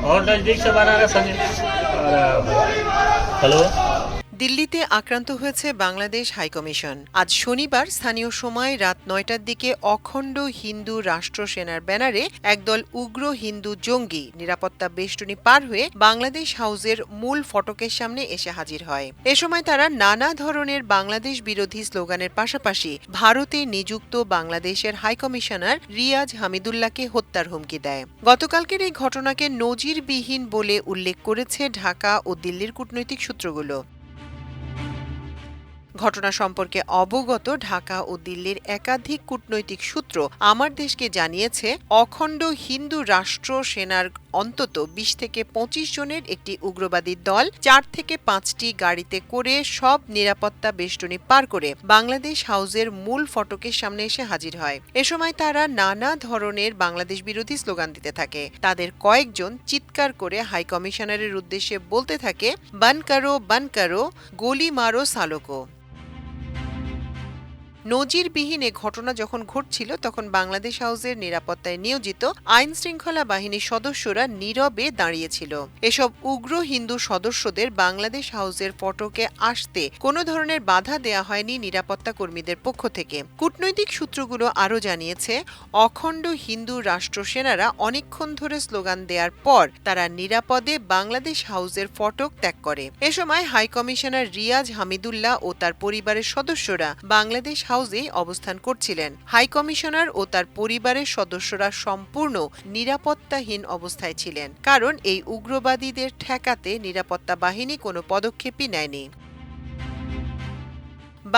और नजदीक से बनारस हमें हेलो। দিল্লিতে আক্রান্ত হয়েছে বাংলাদেশ হাইকমিশন। আজ শনিবার স্থানীয় সময় রাত ৯টার দিকে অখণ্ড হিন্দু রাষ্ট্র সেনার ব্যানারে একদল উগ্র হিন্দু জঙ্গি নিরাপত্তা বেষ্টনী পার হয়ে বাংলাদেশ হাউসের মূল ফটকের সামনে এসে হাজির হয়। এ সময় তারা নানা ধরনের বাংলাদেশ বিরোধী স্লোগানের পাশাপাশি ভারতে নিযুক্ত বাংলাদেশের হাইকমিশনার রিয়াজ হামিদুল্লাহকে হত্যার হুমকি দেয়। গতকালকের এই ঘটনাকে নজিরবিহীন বলে উল্লেখ করেছে ঢাকা ও দিল্লির কূটনৈতিক সূত্রগুলো। ঘটনা সম্পর্কে অবগত ঢাকা ও দিল্লির একাধিক কূটনৈতিক সূত্র আমার দেশকে জানিয়েছে, অখণ্ড হিন্দু রাষ্ট্র সেনার অন্তত ২০ থেকে ২৫ জনের একটি উগ্রবাদী দল ৪ থেকে ৫টি গাড়িতে করে সব নিরাপত্তা বেষ্টনী পার করে বাংলাদেশ হাউসের মূল ফটকের সামনে এসে হাজির হয়। এ সময় তারা নানা ধরনের বাংলাদেশ বিরোধী স্লোগান দিতে থাকে। তাদের কয়েকজন চিৎকার করে হাইকমিশনারের উদ্দেশ্যে বলতে থাকে, বান কারো, গোলি মারো সালোকো। নজিরবিহীন এ ঘটনা যখন ঘটছিল তখন বাংলাদেশ হাউসের নিরাপত্তায় নিয়োজিত আইন শৃঙ্খলা বাহিনীর সদস্যরা নীরবে দাঁড়িয়েছিল। এসব উগ্র হিন্দু সদস্যদের বাংলাদেশ হাউসের ফটকে আসতে কোনো ধরনের বাধা দেয়া হয়নি নিরাপত্তা কর্মীদের পক্ষ থেকে। কূটনৈতিক সূত্রগুলো আরও জানিয়েছে, অখণ্ড হিন্দু রাষ্ট্র সেনারা অনেকক্ষণ ধরে স্লোগান দেওয়ার পর তারা নিরাপদে বাংলাদেশ হাউসের ফটক ত্যাগ করে। এ সময় হাইকমিশনার রিয়াজ হামিদুল্লাহ ও তার পরিবারের সদস্যরা বাংলাদেশ হাউসে অবস্থান করছিলেন। হাইকমিশনার ও তার পরিবারের সদস্যরা সম্পূর্ণ নিরাপত্তাহীন অবস্থায় ছিলেন, কারণ এই উগ্রবাদীদের ঠেকাতে নিরাপত্তা বাহিনী কোনো পদক্ষেপই নেয়নি।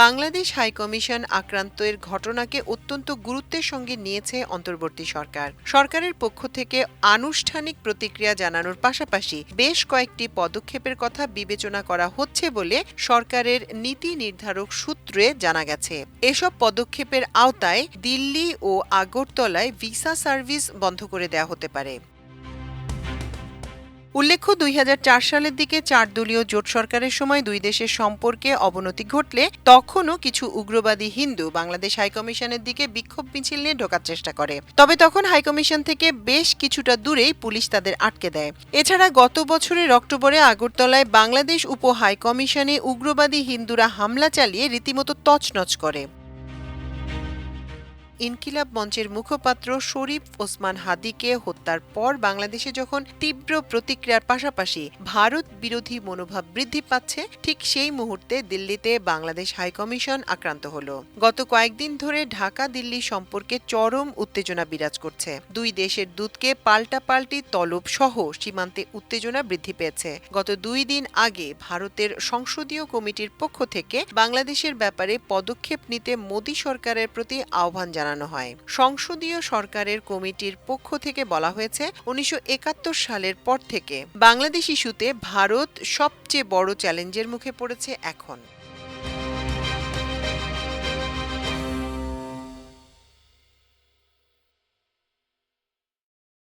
বাংলাদেশ হাইকমিশন আক্রান্তের ঘটনাকে অত্যন্ত গুরুত্বের সঙ্গে নিয়েছে অন্তর্বর্তী সরকার। সরকারের পক্ষ থেকে আনুষ্ঠানিক প্রতিক্রিয়া জানানোর পাশাপাশি বেশ কয়েকটি পদক্ষেপের কথা বিবেচনা করা হচ্ছে বলে সরকারের নীতি নির্ধারক সূত্রে জানা গেছে। এসব পদক্ষেপের আওতায় দিল্লি ও আগরতলায় ভিসা সার্ভিস বন্ধ করে দেওয়া হতে পারে। উল্লেখ্য, ২০০৪ সালের দিকে ৪ দলীয় জোট সরকারের সময় দুই দেশের সম্পর্কে অবনতি ঘটলে তখনও কিছু উগ্রবাদী হিন্দু বাংলাদেশ হাইকমিশনের দিকে বিক্ষোভ মিছিল নিয়ে ঢোকার চেষ্টা করে। তবে তখন হাইকমিশন থেকে বেশ কিছুটা দূরেই পুলিশ তাদের আটকে দেয়। এছাড়া গত বছরের অক্টোবরে আগরতলায় বাংলাদেশ উপ হাইকমিশনে উগ্রবাদী হিন্দুরা হামলা চালিয়ে রীতিমতো তছনছ করে। ইনকিলাব মঞ্চের মুখপাত্র শরীফ ওসমান হাদীকে হত্যার পর বাংলাদেশে যখন তীব্র প্রতিক্রিয়ার পাশাপাশি ভারত বিরোধী মনোভাব বৃদ্ধি পাচ্ছে, ঠিক সেই মুহূর্তে দিল্লিতে বাংলাদেশ হাইকমিশন আক্রান্ত হল। গত কয়েকদিন ধরে ঢাকা দিল্লি সম্পর্কে চরম উত্তেজনা বিরাজ করছে। দুই দেশের দূতকে পাল্টাপাল্টি তলব সহ সীমান্তে উত্তেজনা বৃদ্ধি পেয়েছে। গত ২ দিন আগে ভারতের সংসদীয় কমিটির পক্ষ থেকে বাংলাদেশের ব্যাপারে পদক্ষেপ নিতে মোদী সরকারের প্রতি আহ্বান জানানো হয়। সংসদীয় সরকারের কমিটির পক্ষ থেকে বলা হয়েছে, ১৯৭১ সালের পর থেকে বাংলাদেশ ইস্যুতে ভারত সবচেয়ে বড় চ্যালেঞ্জের মুখে পড়েছে এখন।